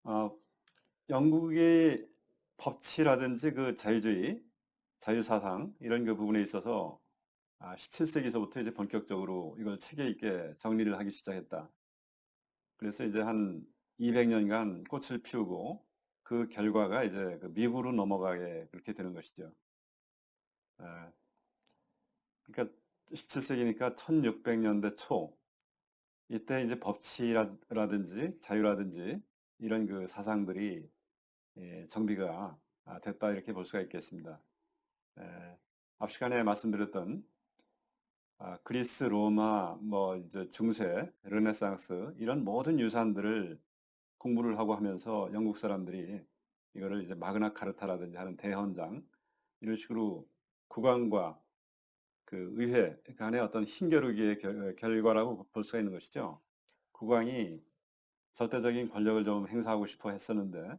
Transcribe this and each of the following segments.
어, 영국의 법치라든지 그 자유주의, 자유사상 이런 그 부분에 있어서 17세기서부터 이제 본격적으로 이걸 체계 있게 정리를 하기 시작했다. 그래서 이제 한 200년간 꽃을 피우고 그 결과가 이제 그 미국으로 넘어가게 그렇게 되는 것이죠. 에, 그러니까 17세기니까 1600년대 초 이때 이제 법치라든지 자유라든지 이런 그 사상들이 정비가 됐다 이렇게 볼 수가 있겠습니다. 앞 시간에 말씀드렸던 그리스, 로마, 뭐 이제 중세, 르네상스 이런 모든 유산들을 공부를 하고 하면서 영국 사람들이 이거를 이제 마그나 카르타라든지 하는 대헌장 이런 식으로 국왕과 그 의회 간의 어떤 힘겨루기의 결과라고 볼 수가 있는 것이죠. 국왕이 절대적인 권력을 좀 행사하고 싶어 했었는데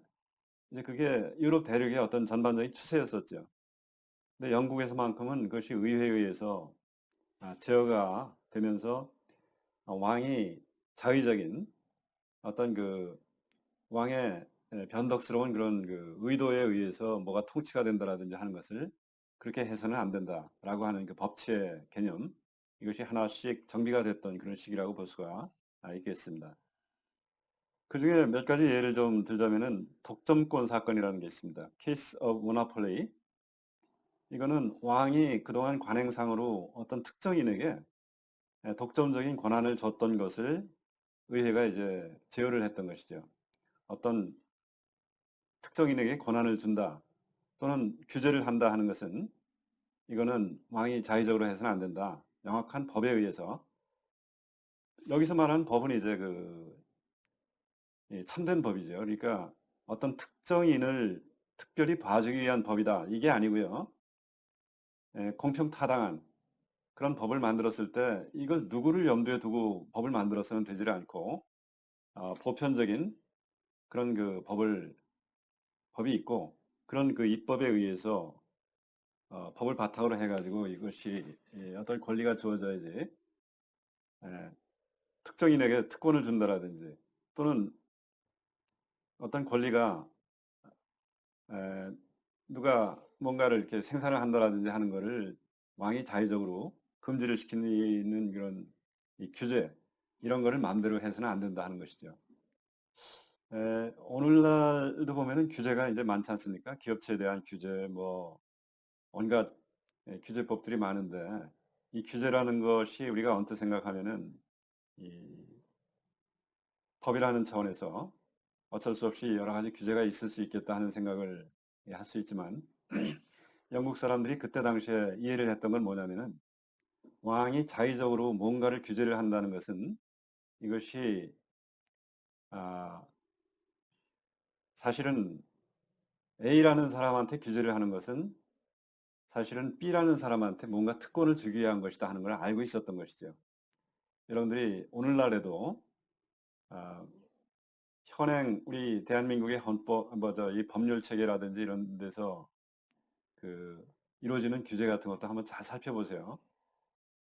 이제 그게 유럽 대륙의 어떤 전반적인 추세였었죠. 근데 영국에서만큼은 그것이 의회에 의해서 제어가 되면서 왕이 자의적인 어떤 그 왕의 변덕스러운 그런 그 의도에 의해서 뭐가 통치가 된다라든지 하는 것을 그렇게 해서는 안 된다라고 하는 그 법치의 개념 이것이 하나씩 정비가 됐던 그런 시기라고 볼 수가 있겠습니다. 그 중에 몇 가지 예를 좀 들자면은 독점권 사건이라는 게 있습니다. Case of Monopoly. 이거는 왕이 그동안 관행상으로 어떤 특정인에게 독점적인 권한을 줬던 것을 의회가 이제 제어를 했던 것이죠. 어떤 특정인에게 권한을 준다 또는 규제를 한다 하는 것은 이거는 왕이 자의적으로 해서는 안 된다. 명확한 법에 의해서 여기서 말하는 법은 이제 그 참된 법이죠. 그러니까 어떤 특정인을 특별히 봐주기 위한 법이다. 이게 아니고요. 공평타당한 그런 법을 만들었을 때 이걸 누구를 염두에 두고 법을 만들어서는 되지를 않고 보편적인 그런 그 법이 있고 그런 그 입법에 의해서 법을 바탕으로 해가지고 이것이 어떤 권리가 주어져야지 예, 특정인에게 특권을 준다라든지 또는 어떤 권리가 에, 누가 뭔가를 이렇게 생산을 한다라든지 하는 거를 왕이 자의적으로 금지를 시키는 그런 이 규제 이런 거를 마음대로 해서는 안 된다 하는 것이죠. 오늘날도 보면은 규제가 이제 많지 않습니까? 기업체에 대한 규제, 뭐 온갖 규제법들이 많은데 이 규제라는 것이 우리가 언뜻 생각하면은 이 법이라는 차원에서 어쩔 수 없이 여러 가지 규제가 있을 수 있겠다 하는 생각을 할 수 있지만 영국 사람들이 그때 당시에 이해를 했던 건 뭐냐면은 왕이 자의적으로 뭔가를 규제를 한다는 것은 이것이 아, 사실은 A라는 사람한테 규제를 하는 것은 사실은 B라는 사람한테 뭔가 특권을 주기 위한 것이다 하는 걸 알고 있었던 것이죠. 여러분들이 오늘날에도 아, 현행 우리 대한민국의 헌법, 뭐죠, 이 법률 체계라든지 이런 데서 그 이루어지는 규제 같은 것도 한번 잘 살펴보세요.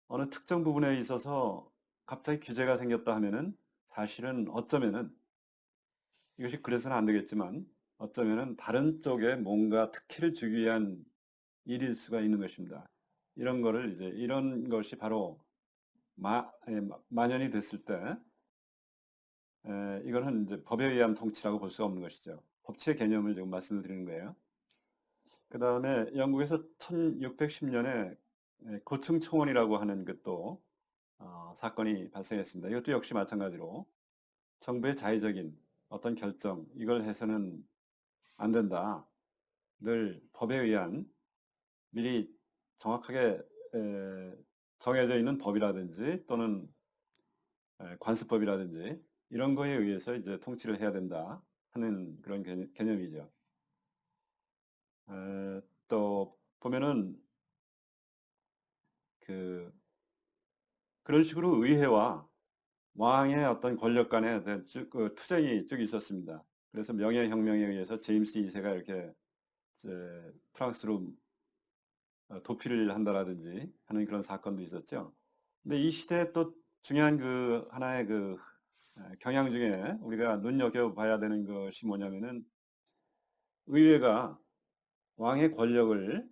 어느 특정 부분에 있어서 갑자기 규제가 생겼다 하면은 사실은 어쩌면은 이것이 그래서는 안 되겠지만 어쩌면은 다른 쪽에 뭔가 특혜를 주기 위한 일일 수가 있는 것입니다. 이런 거를 이제 이런 것이 바로 만연이 됐을 때 이거는 이제 법에 의한 통치라고 볼 수가 없는 것이죠. 법치의 개념을 지금 말씀을 드리는 거예요. 그 다음에 영국에서 1610년에 고층청원이라고 하는 것도 사건이 발생했습니다. 이것도 역시 마찬가지로 정부의 자의적인 어떤 결정, 이걸 해서는 안 된다. 늘 법에 의한 미리 정확하게 정해져 있는 법이라든지 또는 관습법이라든지 이런 거에 의해서 이제 통치를 해야 된다 하는 그런 개념이죠. 또 보면은 그 그런 식으로 의회와 왕의 어떤 권력 간의 그 투쟁이 쭉 있었습니다. 그래서 명예혁명에 의해서 제임스 2세가 이렇게 이제 프랑스로 도피를 한다라든지 하는 그런 사건도 있었죠. 근데 이 시대에 또 중요한 그 하나의 그 경향 중에 우리가 눈여겨봐야 되는 것이 뭐냐면은 의회가 왕의 권력을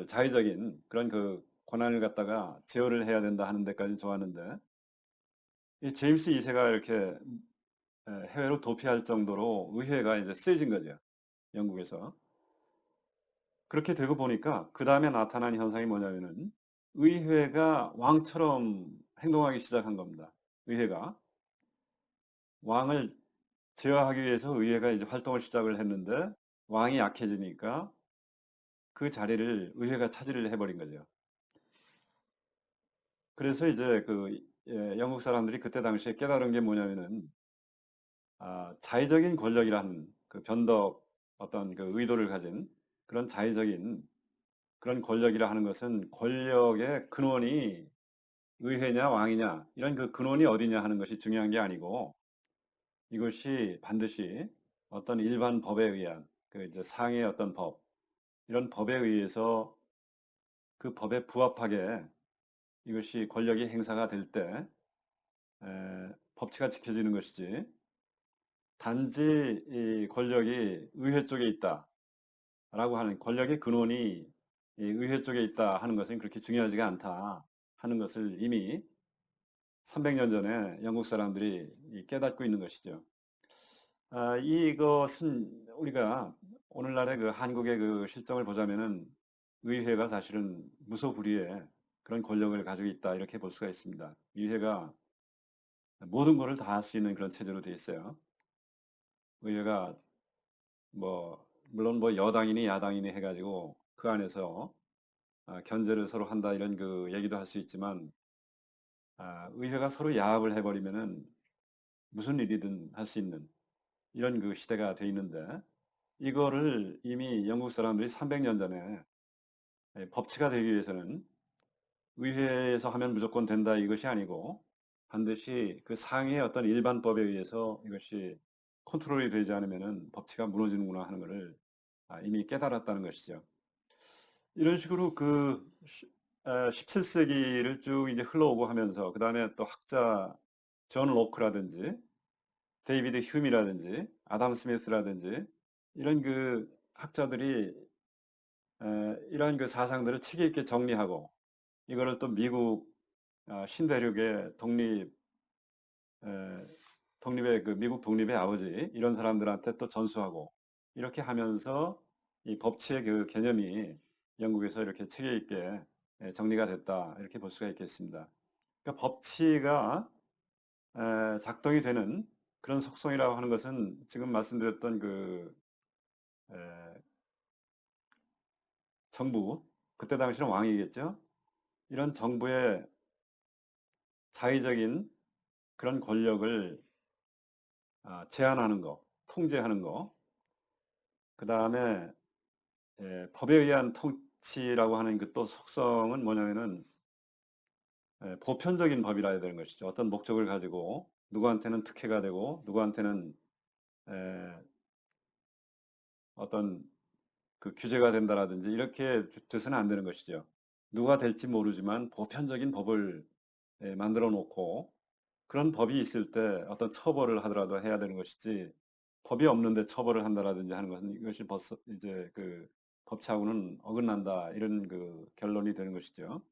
자의적인 그런 그 권한을 갖다가 제어를 해야 된다 하는 데까지는 좋았는데 이 제임스 2세가 이렇게 해외로 도피할 정도로 의회가 이제 세진 거죠, 영국에서. 그렇게 되고 보니까 그다음에 나타난 현상이 뭐냐면은 의회가 왕처럼 행동하기 시작한 겁니다. 의회가. 왕을 제어하기 위해서 의회가 이제 활동을 시작을 했는데 왕이 약해지니까 그 자리를 의회가 차지를 해 버린 거죠. 그래서 이제 영국 사람들이 그때 당시에 깨달은 게 뭐냐면은 자의적인 권력이라는 그 변덕 어떤 그 의도를 가진 그런 자의적인 그런 권력이라 하는 것은 권력의 근원이 의회냐 왕이냐 이런 그 근원이 어디냐 하는 것이 중요한 게 아니고 이것이 반드시 어떤 일반 법에 의한 그 이제 상의 어떤 법 이런 법에 의해서 그 법에 부합하게 이것이 권력이 행사가 될 때 법치가 지켜지는 것이지 단지 이 권력이 의회 쪽에 있다라고 하는 권력의 근원이 이 의회 쪽에 있다 하는 것은 그렇게 중요하지가 않다 하는 것을 이미 300년 전에 영국 사람들이 깨닫고 있는 것이죠. 이것은 우리가 오늘날의 그 한국의 그 실정을 보자면은 의회가 사실은 무소불위의 그런 권력을 가지고 있다 이렇게 볼 수가 있습니다. 의회가 모든 것을 다 할 수 있는 그런 체제로 되어 있어요. 의회가 물론 뭐 여당이니 야당이니 해가지고 그 안에서 견제를 서로 한다 이런 그 얘기도 할 수 있지만 의회가 서로 야합을 해버리면은 무슨 일이든 할 수 있는 이런 그 시대가 돼 있는데 이거를 이미 영국 사람들이 300년 전에 법치가 되기 위해서는 의회에서 하면 무조건 된다 이것이 아니고 반드시 그 상위의 어떤 일반법에 의해서 이것이 컨트롤이 되지 않으면은 법치가 무너지는구나 하는 것을 이미 깨달았다는 것이죠. 이런 식으로 17세기를 쭉 이제 흘러오고 하면서 그다음에 또 학자 존 로크라든지 데이비드 휴미라든지 아담 스미스라든지 이런 그 학자들이 이러한 그 사상들을 체계 있게 정리하고 이거를 또 미국 신대륙의 에, 독립의 그 미국 독립의 아버지 이런 사람들한테 또 전수하고 이렇게 하면서 이 법치의 그 개념이 영국에서 이렇게 체계 있게 정리가 됐다 이렇게 볼 수가 있겠습니다. 그러니까 법치가 작동이 되는 그런 속성이라고 하는 것은 지금 말씀드렸던 에, 정부 그때 당시는 왕이겠죠. 이런 정부의 자의적인 그런 권력을 제한하는 거, 통제하는 거, 그 다음에 법에 의한 통치라고 하는 그 또 속성은 뭐냐면은 보편적인 법이라 해야 되는 것이죠. 어떤 목적을 가지고 누구한테는 특혜가 되고 누구한테는 에, 어떤 그 규제가 된다라든지 이렇게 돼서는 안 되는 것이죠. 누가 될지 모르지만 보편적인 법을 만들어 놓고 그런 법이 있을 때 어떤 처벌을 하더라도 해야 되는 것이지 법이 없는데 처벌을 한다라든지 하는 것은 이것이 벌써 이제 그 법치하고는 어긋난다 이런 그 결론이 되는 것이죠.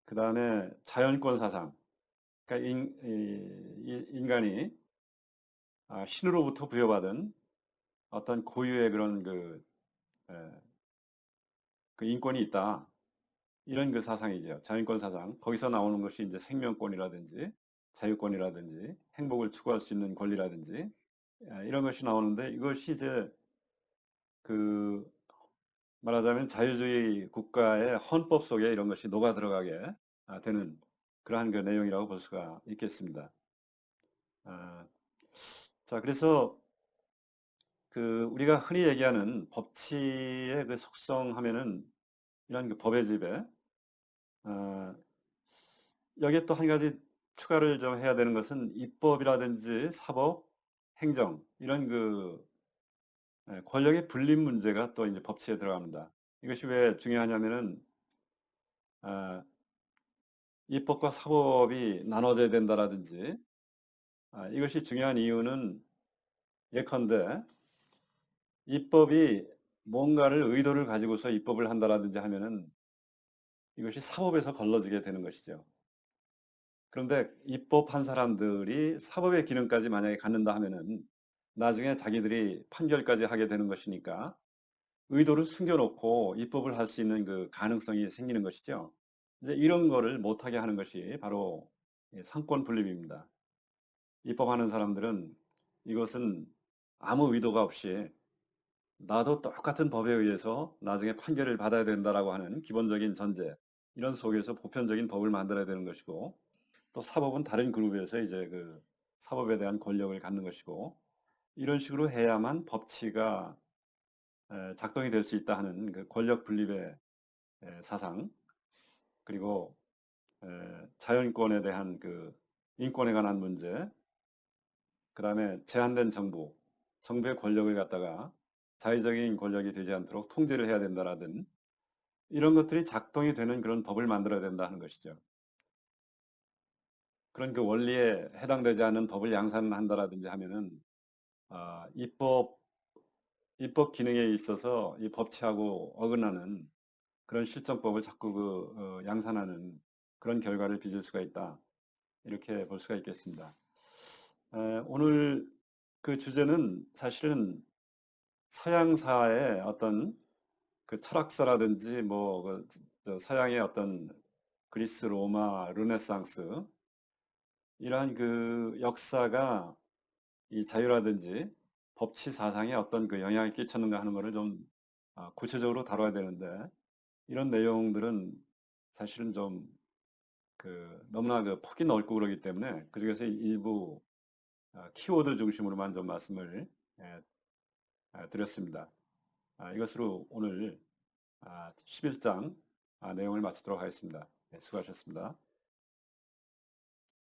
그 다음에 자연권 사상. 그러니까 인간이 신으로부터 부여받은 어떤 고유의 그런 에, 그 인권이 있다. 이런 그 사상이죠. 자연권 사상. 거기서 나오는 것이 이제 생명권이라든지 자유권이라든지 행복을 추구할 수 있는 권리라든지 이런 것이 나오는데 이것이 이제 그 말하자면 자유주의 국가의 헌법 속에 이런 것이 녹아 들어가게 되는 그러한 그 내용이라고 볼 수가 있겠습니다. 아, 자, 그래서 그 우리가 흔히 얘기하는 법치의 그 속성 하면은 이런 그 법의 지배, 아, 여기에 또 한 가지 추가를 좀 해야 되는 것은 입법이라든지 사법, 행정 이런 권력의 분립 문제가 또 이제 법치에 들어갑니다. 이것이 왜 중요하냐면은 아, 입법과 사법이 나눠져야 된다라든지, 이것이 중요한 이유는 예컨대 입법이 뭔가를 의도를 가지고서 입법을 한다라든지 하면은 이것이 사법에서 걸러지게 되는 것이죠. 그런데 입법한 사람들이 사법의 기능까지 만약에 갖는다 하면은 나중에 자기들이 판결까지 하게 되는 것이니까 의도를 숨겨 놓고 입법을 할 수 있는 그 가능성이 생기는 것이죠. 이제 이런 거를 못하게 하는 것이 바로 상권 분립입니다. 입법하는 사람들은 이것은 아무 의도가 없이 나도 똑같은 법에 의해서 나중에 판결을 받아야 된다라고 하는 기본적인 전제, 이런 속에서 보편적인 법을 만들어야 되는 것이고, 또 사법은 다른 그룹에서 이제 그 사법에 대한 권력을 갖는 것이고, 이런 식으로 해야만 법치가 작동이 될 수 있다 하는 그 권력 분립의 사상, 그리고 자연권에 대한 그 인권에 관한 문제, 그다음에 제한된 정부의 권력을 갖다가 자의적인 권력이 되지 않도록 통제를 해야 된다라든 이런 것들이 작동이 되는 그런 법을 만들어야 된다 하는 것이죠. 그런 그 원리에 해당되지 않는 법을 양산한다라든지 하면은 입법 기능에 있어서 이 법치하고 어긋나는 그런 실정법을 자꾸 양산하는 그런 결과를 빚을 수가 있다. 이렇게 볼 수가 있겠습니다. 오늘 그 주제는 사실은 서양사의 어떤 그 철학사라든지 서양의 어떤 그리스, 로마, 르네상스 이러한 그 역사가 이 자유라든지 법치 사상에 어떤 그 영향을 끼쳤는가 하는 것을 좀 구체적으로 다뤄야 되는데, 이런 내용들은 사실은 좀 그 너무나 그 폭이 넓고 그러기 때문에 그중에서 일부 키워드 중심으로만 좀 말씀을 예, 드렸습니다. 이것으로 오늘 11장 내용을 마치도록 하겠습니다. 네, 수고하셨습니다.